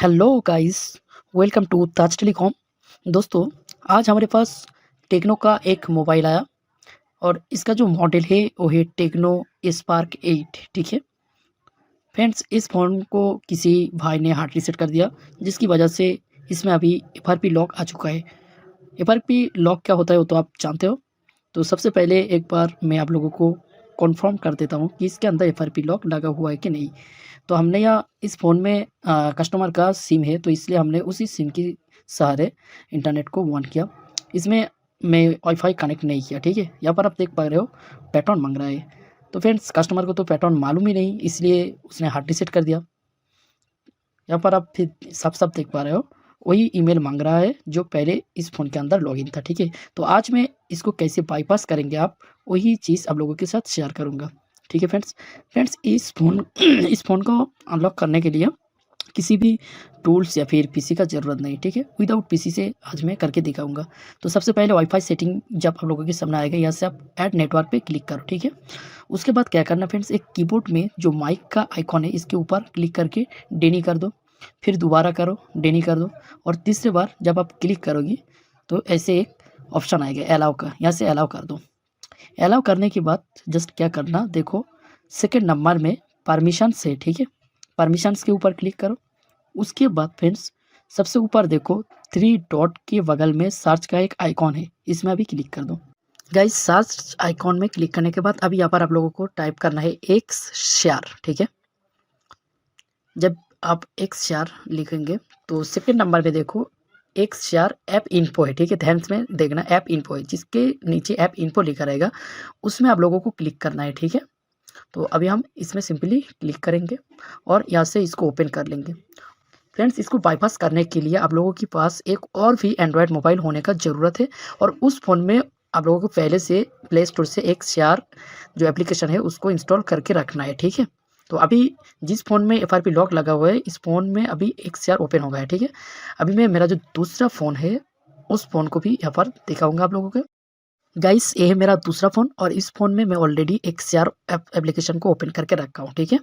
Hello guys, welcome to Taj Telecom. दोस्तों, आज हमारे पास टेक्नो का एक मोबाइल आया और इसका जो मॉडल है वो है टेक्नो स्पार्क 8। ठीक है फ्रेंड्स, इस फ़ोन को किसी भाई ने हार्ड रीसेट कर दिया, जिसकी वजह से इसमें अभी एफआरपी लॉक आ चुका है। एफआरपी लॉक क्या होता है वो तो आप जानते हो। तो सबसे पहले एक बार मैं आप लोगों को कन्फर्म कर देता हूँ कि इसके अंदर एफआरपी लॉक लगा हुआ है कि नहीं। तो हमने यहाँ इस फ़ोन में कस्टमर का सिम है, तो इसलिए हमने उसी सिम के सहारे इंटरनेट को ऑन किया। इसमें मैं वाईफ़ाई कनेक्ट नहीं किया। ठीक है, यहाँ पर आप देख पा रहे हो पैटर्न माँग रहा है। तो फ्रेंड्स, कस्टमर को तो पैटर्न मालूम ही नहीं, इसलिए उसने हार्ड रीसेट कर दिया। यहाँ पर आप फिर साफ-साफ देख पा रहे हो, वही ईमेल माँग रहा है जो पहले इस फ़ोन के अंदर लॉगिन था। ठीक है, तो आज मैं इसको कैसे बाईपास करेंगे आप, वही चीज़ आप लोगों के साथ शेयर करूँगा। ठीक है फ्रेंड्स, इस फ़ोन इस फ़ोन को अनलॉक करने के लिए किसी भी टूल्स या फिर पीसी का ज़रूरत नहीं। ठीक है, विदाउट पीसी से आज मैं करके दिखाऊँगा। तो सबसे पहले वाईफ़ाई सेटिंग जब आप लोगों के सामने आएगा, यहाँ से आप ऐड नेटवर्क पे क्लिक करो। ठीक है, उसके बाद क्या करना फ्रेंड्स, एक कीबोर्ड में जो माइक का आइकॉन है इसके ऊपर क्लिक करके डेनी कर दो, फिर दोबारा करो, डेनी कर दो और तीसरे बार जब आप क्लिक करोगी तो ऐसे एक ऑप्शन आएगा अलाउ का, यहाँ से अलाउ कर दो। अलाउ करने के बाद जस्ट क्या करना, देखो सेकंड नंबर में परमिशंस है। ठीक है, परमिशंस के ऊपर क्लिक करो। उसके बाद फ्रेंड्स, सबसे ऊपर देखो 3 डॉट के बगल में सर्च का एक आइकॉन है, इसमें अभी क्लिक कर दो। गाइस, सर्च आइकॉन में क्लिक करने के बाद अभी यहाँ पर आप लोगों को टाइप करना है एक्स शेयर। ठीक है, जब आप एक्स शेयर लिखेंगे तो सेकंड नंबर पे देखो एक्स शेयर ऐप इन्फो है। ठीक है, ध्यान में देखना, ऐप इन्फो है, जिसके नीचे ऐप इन्फो लिखा रहेगा उसमें आप लोगों को क्लिक करना है। ठीक है, तो अभी हम इसमें सिंपली क्लिक करेंगे और यहाँ से इसको ओपन कर लेंगे। फ्रेंड्स, इसको बाईपास करने के लिए आप लोगों के पास एक और भी एंड्रॉयड मोबाइल होने का ज़रूरत है और उस फ़ोन में आप लोगों को पहले से प्ले स्टोर से एक शेयर जो एप्लीकेशन है उसको इंस्टॉल करके रखना है। ठीक है, तो अभी जिस फ़ोन में एफआरपी लॉक लगा हुआ है इस फ़ोन में अभी एक शेयर ओपन हो गया है। ठीक है, अभी मैं मेरा जो दूसरा फ़ोन है उस फ़ोन को भी यहाँ पर दिखाऊंगा आप लोगों को। गाइस, ये है मेरा दूसरा फ़ोन और इस फ़ोन में मैं ऑलरेडी एक शेयर एप्लीकेशन को ओपन करके रखा हूँ। ठीक है,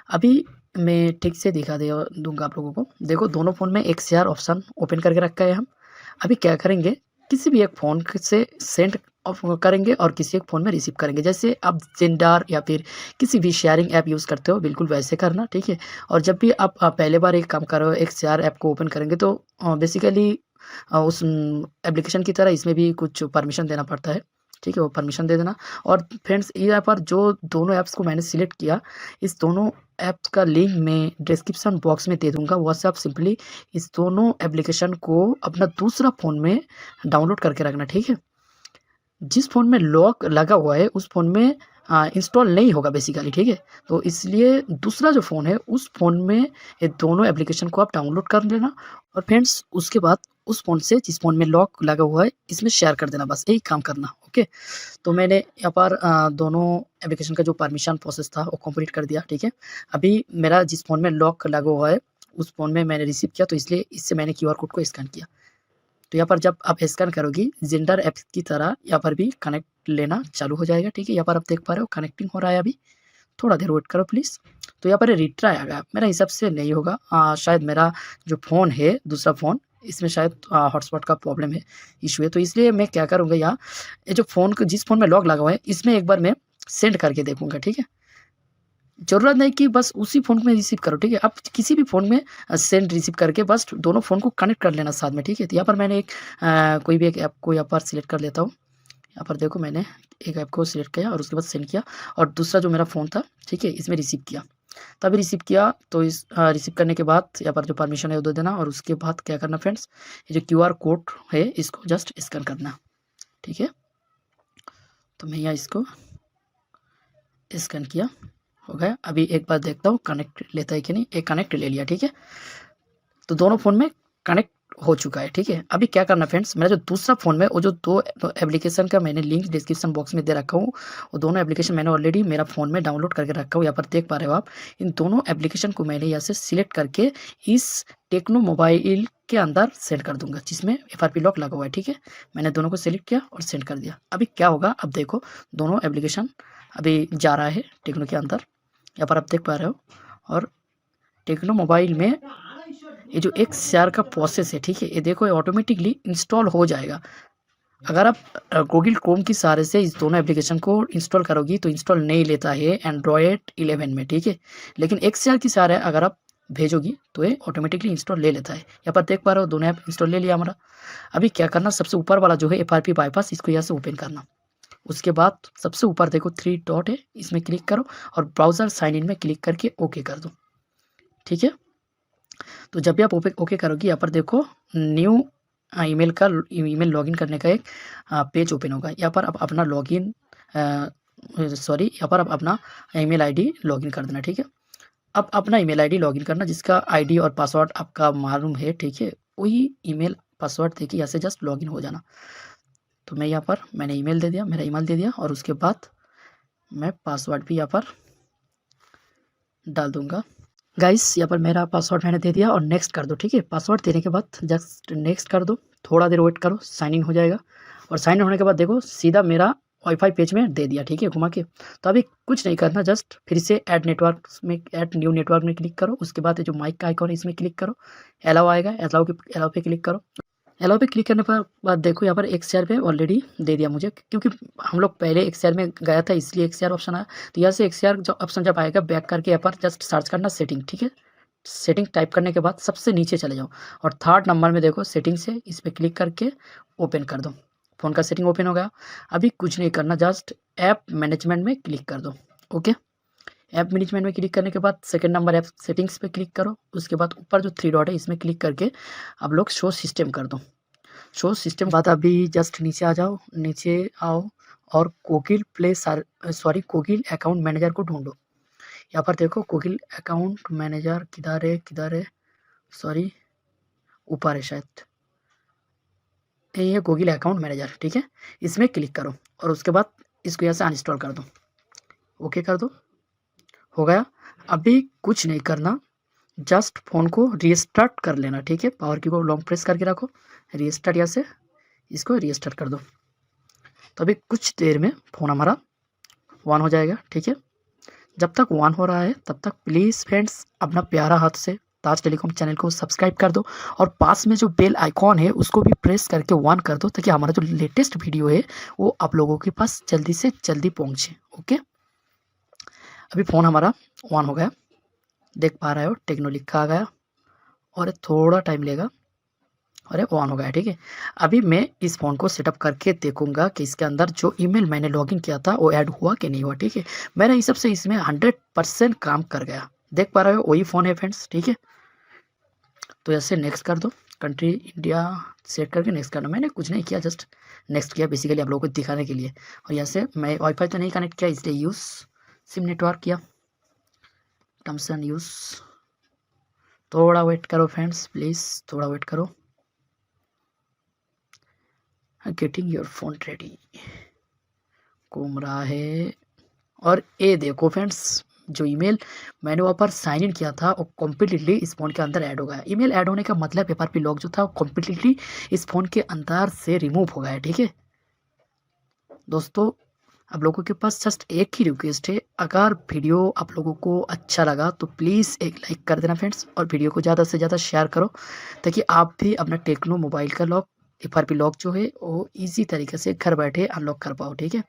अभी मैं ठीक से दिखा दे दूँगा आप लोगों को। देखो, दोनों फ़ोन में एक शेयर ऑप्शन ओपन करके रखा है हम। अभी क्या करेंगे, किसी भी एक फ़ोन से सेंड ऑफ करेंगे और किसी एक फ़ोन में रिसीव करेंगे। जैसे आप ज़ेंडर या फिर किसी भी शेयरिंग ऐप यूज़ करते हो, बिल्कुल वैसे करना। ठीक है, और जब भी आप पहले बार एक काम कर रहे हो, एक शेयर ऐप को ओपन करेंगे तो बेसिकली उस एप्लीकेशन की तरह इसमें भी कुछ परमिशन देना पड़ता है। ठीक है, वो परमिशन दे देना। और फ्रेंड्स, यहाँ पर जो दोनों ऐप्स को मैंने सिलेक्ट किया, इस दोनों ऐप्स का लिंक मैं डिस्क्रिप्शन बॉक्स में दे दूँगा। वहाँ से आप सिंपली इस दोनों एप्लीकेशन को अपना दूसरा फ़ोन में डाउनलोड करके रखना। ठीक है, जिस फ़ोन में लॉक लगा हुआ है उस फ़ोन में इंस्टॉल नहीं होगा बेसिकली। ठीक है, तो इसलिए दूसरा जो फ़ोन है उस फ़ोन में ये दोनों एप्लीकेशन को आप डाउनलोड कर लेना और फ्रेंड्स उसके बाद उस फ़ोन से जिस फ़ोन में लॉक लगा हुआ है इसमें शेयर कर देना, बस यही काम करना। ओके, तो मैंने यहाँ पर दोनों एप्लीकेशन का जो परमिशन प्रोसेस था वो कंप्लीट कर दिया। ठीक है, अभी मेरा जिस फ़ोन में लॉक लगा हुआ है उस फ़ोन में मैंने रिसीव किया, तो इसलिए इससे मैंने क्यूआर कोड को स्कैन किया। तो यहाँ पर जब आप स्कैन करोगी ज़ेंडर ऐप की तरह यहाँ पर भी कनेक्ट लेना चालू हो जाएगा। ठीक है, यहाँ पर आप देख पा रहे हो कनेक्टिंग हो रहा है अभी, थोड़ा देर वेट करो प्लीज़। तो यहाँ पर रिट्राई आएगा, मेरा हिसाब से नहीं होगा। शायद मेरा जो फ़ोन है दूसरा फ़ोन, इसमें शायद हॉटस्पॉट का प्रॉब्लम है, इश्यू है। तो इसलिए मैं क्या करूँगा, यहाँ ये जो फ़ोन को जिस फ़ोन में लॉक लगा हुआ है इसमें एक बार मैं सेंड करके देखूँगा। ठीक है, ज़रूरत नहीं कि बस उसी फ़ोन में रिसीव करो। ठीक है, आप किसी भी फ़ोन में सेंड रिसीव करके बस दोनों फ़ोन को कनेक्ट कर लेना साथ में। ठीक है, तो यहाँ पर मैंने एक कोई भी एक ऐप को यहाँ पर सिलेक्ट कर लेता हूँ। यहाँ पर देखो, मैंने एक ऐप को सिलेक्ट किया और उसके बाद सेंड किया और दूसरा जो मेरा फ़ोन था, ठीक है, इसमें रिसीव किया। तभी रिसीव किया तो इस रिसीव करने के बाद यहाँ पर जो परमिशन है वो दे देना और उसके बाद क्या करना फ्रेंड्स, ये जो क्यूआर कोड है इसको जस्ट स्कैन करना। ठीक है, तो मैं यहाँ इसको स्कैन किया, हो गया। अभी एक बार देखता हूँ कनेक्ट लेता है कि नहीं। एक कनेक्ट ले लिया। ठीक है, तो दोनों फ़ोन में कनेक्ट हो चुका है। ठीक है, अभी क्या करना फ्रेंड्स, मेरा जो दूसरा फ़ोन में वो जो 2 एप्लीकेशन का मैंने लिंक डिस्क्रिप्शन बॉक्स में दे रखा हूँ, वो दोनों एप्लीकेशन मैंने ऑलरेडी मेरा फ़ोन में डाउनलोड करके रखा हूँ। यहाँ पर देख पा रहे हो आप, इन दोनों एप्लीकेशन को मैंने यहाँ से सिलेक्ट करके इस टेक्नो मोबाइल के अंदर सेंड कर दूँगा जिसमें एफआरपी लॉक लगा हुआ है। ठीक है, मैंने दोनों को सिलेक्ट किया और सेंड कर दिया। अभी क्या होगा, अब देखो दोनों एप्लीकेशन अभी जा रहा है टेक्नो के अंदर, यहाँ पर आप देख पा रहे हो। और टेक्नो मोबाइल में ये जो XR का प्रोसेस है, ठीक है, ये देखो ये ऑटोमेटिकली इंस्टॉल हो जाएगा। अगर आप गूगल क्रोम की सहारे से इस दोनों एप्लीकेशन को इंस्टॉल करोगी तो इंस्टॉल नहीं लेता है एंड्रॉयड 11 में, ठीक है। लेकिन XR की सहारे अगर आप भेजोगी तो ये ऑटोमेटिकली इंस्टॉल ले लेता है। यहाँ पर देख पा रहे हो दोनों ऐप इंस्टॉल ले लिया हमारा। अभी क्या करना, सबसे ऊपर वाला जो है FRP बाईपास, इसको यहाँ से ओपन करना। उसके बाद सबसे ऊपर देखो 3 डॉट है, इसमें क्लिक करो और ब्राउज़र साइन इन में क्लिक करके ओके कर दो, ठीक है। तो जब भी आप ओके करोगी, यहाँ पर देखो न्यू ईमेल लॉगिन करने का एक पेज ओपन होगा। यहाँ पर आप अपना लॉगिन यहाँ पर आप अपना ईमेल आईडी लॉगिन कर देना, ठीक है। अब अपना ईमेल आईडी लॉगिन करना जिसका आईडी और पासवर्ड आपका मालूम है, ठीक है। वही ईमेल पासवर्ड देके यहाँ से जस्ट लॉगिन हो जाना। तो मैं यहाँ पर मैंने ईमेल दे दिया, मेरा ईमेल दे दिया और उसके बाद मैं पासवर्ड भी यहाँ पर डाल दूँगा। गाइस यहाँ पर मेरा पासवर्ड मैंने दे दिया और नेक्स्ट कर दो, ठीक है। पासवर्ड देने के बाद जस्ट नेक्स्ट कर दो, थोड़ा देर वेट करो, साइन इन हो जाएगा। और साइन इन होने के बाद देखो सीधा मेरा वाईफाई पेज में दे दिया, ठीक है, घुमा के। तो अभी कुछ नहीं करना, जस्ट फिर से ऐड न्यू नेटवर्क में क्लिक करो। उसके बाद जो माइक का आइकॉन है इसमें क्लिक करो, अलाउ आएगा, अलाउ पे क्लिक करो। अलाउ पे क्लिक करने पर बाद देखो यहाँ पर XR पे ऑलरेडी दे दिया मुझे, क्योंकि हम लोग पहले XR में गया था इसलिए XR ऑप्शन आया। तो यहाँ से XR जो ऑप्शन जब आएगा बैक करके यहाँ पर जस्ट सर्च करना सेटिंग, ठीक है। सेटिंग टाइप करने के बाद सबसे नीचे चले जाओ और 3rd नंबर में देखो सेटिंग्स है, इस पर क्लिक करके ओपन कर दो। फ़ोन का सेटिंग ओपन हो गया। अभी कुछ नहीं करना, जस्ट ऐप मैनेजमेंट में क्लिक कर दो, ओके। ऐप मैनेजमेंट में क्लिक करने के बाद 2nd नंबर ऐप सेटिंग्स पे क्लिक करो। उसके बाद ऊपर जो 3 डॉट है इसमें क्लिक करके अब लोग शो सिस्टम कर दो। शो सिस्टम बाद अभी जस्ट नीचे आ जाओ, नीचे आओ और गूगल अकाउंट मैनेजर को ढूंढो। यहाँ पर देखो गूगल अकाउंट मैनेजर किधर है, सॉरी ऊपर है शायद, यही है गूगल अकाउंट मैनेजर, ठीक है। इसमें क्लिक करो और उसके बाद इसको यहाँ से अनइंस्टॉल कर दो, ओके कर दो, हो गया। अभी कुछ नहीं करना, जस्ट फ़ोन को रीस्टार्ट कर लेना, ठीक है। पावर की को लॉन्ग प्रेस करके रखो, रीस्टार्ट यहाँ से इसको रीस्टार्ट कर दो। तो अभी कुछ देर में फ़ोन हमारा ऑन हो जाएगा, ठीक है। जब तक ऑन हो रहा है तब तक प्लीज़ फ्रेंड्स अपना प्यारा हाथ से ताज टेलीकॉम चैनल को सब्सक्राइब कर दो और पास में जो बेल आइकॉन है उसको भी प्रेस करके ऑन कर दो, ताकि हमारा जो लेटेस्ट वीडियो है वो आप लोगों के पास जल्दी से जल्दी पहुँचे, ओके। अभी फ़ोन हमारा ऑन हो गया, देख पा रहे हो टेक्नो लिखा आ गया और थोड़ा टाइम लेगा और ये ऑन हो गया, ठीक है। अभी मैं इस फ़ोन को सेटअप करके देखूंगा कि इसके अंदर जो ईमेल मैंने लॉगिन किया था वो ऐड हुआ कि नहीं हुआ, ठीक है। मेरे हिसाब से इसमें 100% काम कर गया, देख पा रहे हो वही फ़ोन है फ्रेंड्स, ठीक है। तो ऐसे नेक्स्ट कर दो, कंट्री इंडिया सेट करके नेक्स्ट करना। मैंने कुछ नहीं किया, जस्ट नेक्स्ट किया बेसिकली आप लोगों को दिखाने के लिए। और यहाँ से मैं वाईफाई तो नहीं कनेक्ट किया इसलिए यूज़ सिम नेटवर्क किया, टर्म्स एंड यूज़। थोड़ा वेट करो फ्रेंड्स, प्लीज़ थोड़ा वेट करो। गेटिंग योर फोन रेडी घूम रहा है। और ये देखो फ्रेंड्स, जो ईमेल मैंने वहाँ पर साइन इन किया था वो कम्प्लीटली इस फ़ोन के अंदर ऐड हो गया। ईमेल ऐड होने का मतलब FRP लॉक जो था वो कम्प्लीटली इस फ़ोन के अंदर से रिमूव हो गया है, ठीक है। दोस्तों आप लोगों के पास जस्ट एक ही रिक्वेस्ट है, अगर वीडियो आप लोगों को अच्छा लगा तो प्लीज़ एक लाइक कर देना फ्रेंड्स, और वीडियो को ज़्यादा से ज़्यादा शेयर करो, ताकि आप भी अपना टेक्नो मोबाइल का लॉक FRP लॉक जो है वो ईजी तरीके से घर बैठे अनलॉक कर पाओ, ठीक है।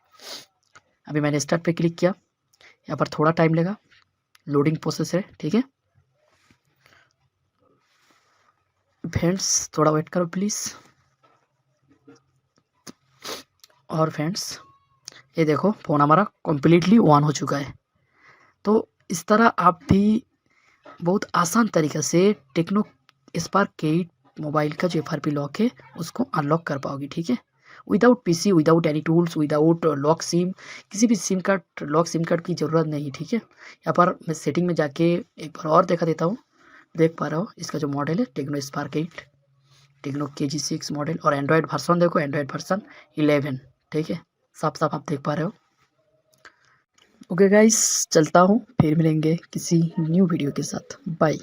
अभी मैंने स्टार्ट पे क्लिक किया, यहाँ पर थोड़ा टाइम लेगा, लोडिंग प्रोसेस है, ठीक है फ्रेंड्स, थोड़ा वेट करो प्लीज़। और फ्रेंड्स ये देखो फ़ोन हमारा कम्प्लीटली ऑन हो चुका है। तो इस तरह आप भी बहुत आसान तरीक़े से टेक्नो स्पार्क 8 मोबाइल का जो FRP लॉक है उसको अनलॉक कर पाओगे, ठीक है। Without PC, without any tools, without lock SIM, किसी भी लॉक सिम कार्ड की ज़रूरत नहीं, ठीक है। यहाँ पर मैं सेटिंग में जाके एक बार और दिखा देता हूँ। देख पा रहे हो इसका जो मॉडल है Tecno Spark 8, Tecno KG6 model, और एंड्रॉयड वर्जन देखो, एंड्रॉयड वर्जन 11, ठीक है, साफ साफ आप देख पा रहे हो। ओके गाइस, चलता हूँ, फिर मिलेंगे किसी न्यू वीडियो के साथ, बाय।